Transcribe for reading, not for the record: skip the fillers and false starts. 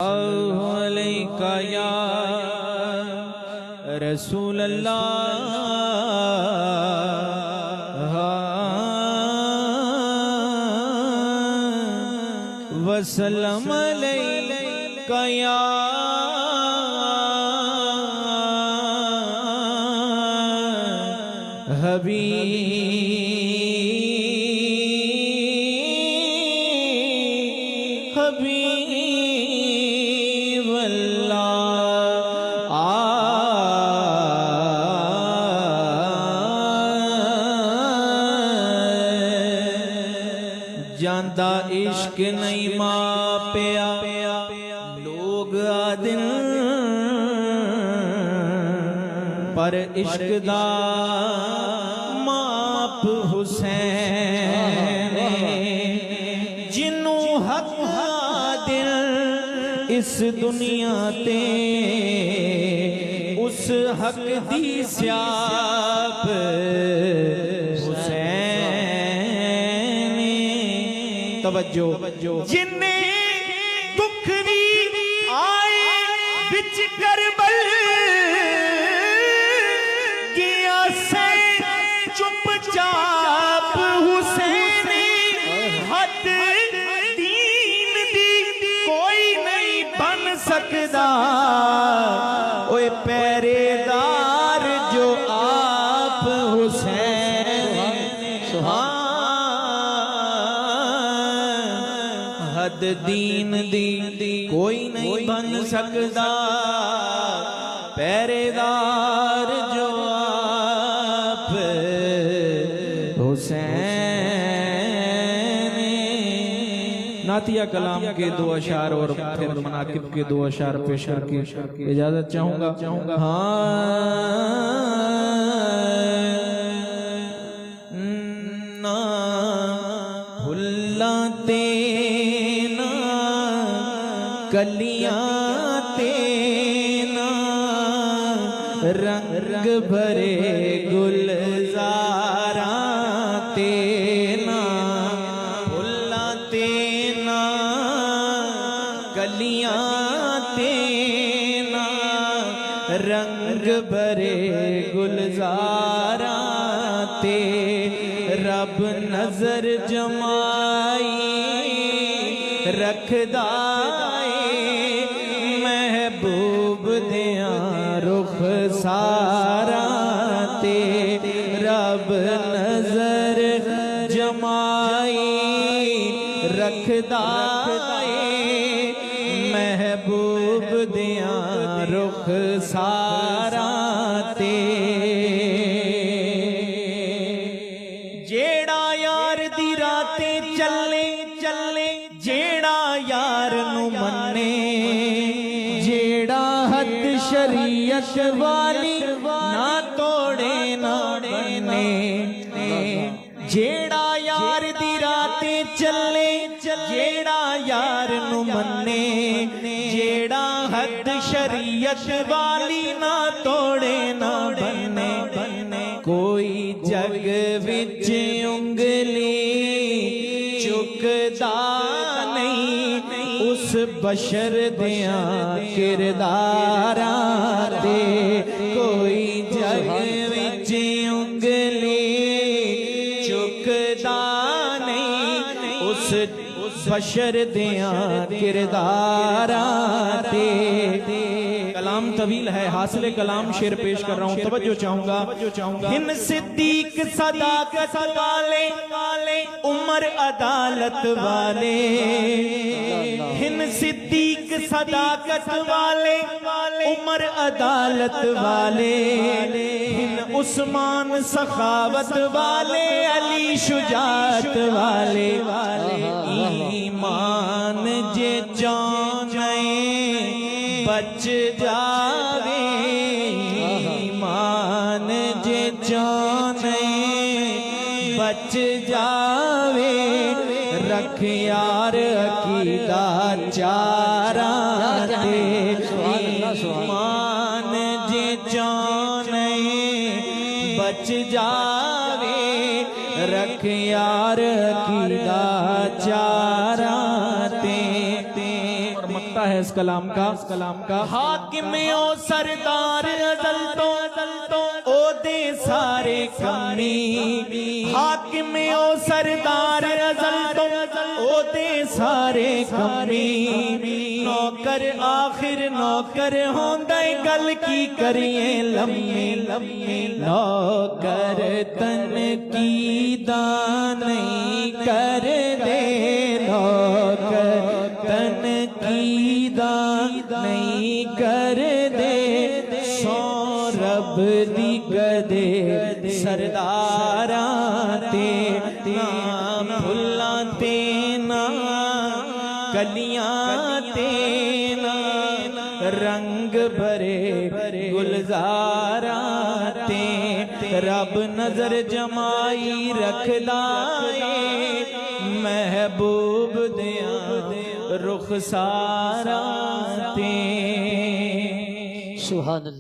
अलैका या रसूल अल्लाह वसल्लम अलैका या हबीब अल्लाह जांदा इश्क नहीं मापिया लोग आदिन पर इश्क दा माप हुसैन जिन्नू हक दिल इस दुनिया ते उस हक दी स्याप हुसैन तवज्जो जिन्ने दुख दी आए बिच करबल किया से चुपचाप हुसैन हद दीन दी कोई नहीं बन सकदा ओए पहरेदार जो आप हुसैन हद दीन दी कोई नहीं बन सकदा पहरेदार जो आप हुसैन। नातिया कलाम के दो अशार और फिर मनाकिब के दो अशार पेश करके इजाजत चाहूंगा। ना भुल्ला तेना कलियां तेना रंग भरे गुलजारा तेना भुल्ला तेना कलियां तेना रंग भरे गुलजारा ते रब नजर जमाई रखदा महबूब दिया रुख सारा ते रब नजर जमाई रखदा महबूब दिया रुख सारा ते जेड़ा यार दी रातें चले चले जेड़ा यार नू मन्ने जेड़ा हद शरीयत वाली ना तोड़े ना बने जेड़ा यार दी रातें चले जेड़ा यार नू मन्ने जेड़ा हद शरीयत वाली ना तोड़े ना बने कोई जग विच उंगली चुकदा नहीं उस बशर दिया किरदारा दे कोई जग विच उंगली चुकदा नहीं उस बशर दिया किरदारा दे। कलाम तवील है हासिल कलाम शेर पेश कर रहा हूँ तवज्जो चाहूंगा। हिन सिद्दीक सदाकत वाले उमर अदालत वाले हिन सिद्दीक सदाकत वाले उमर अदालत वाले हिन उस्मान सखावत वाले अली शुजात वाले ईमान जे जाने बच जावे ईमान जे जाने बच जावे रख यार अकीदा चारा दे ईमान जे जाने बच जावे रख यार अकीदा चारा ते और मक्ता है इस कलाम का हाकिम ओ सरदार अज़ल तो ओ दे सारे कमी, हाकिम ओ सरदार अज़ल तो ओ दे सारे कमी, नौकर आखिर नौकर होंदा गल की करिए लम्मी लम्मी, नौकर तन की दान नहीं कर दे, नौकर तन की दान नहीं कर दे, सौ रब दी गदे सरदारा ते ना फुल्लां ते ना कलियां ते ना रंग भरे गुलजारा ते, रब नजर जमाई रखदा ए महबूब दिया रुख सारा ते। सुभान अल्लाह।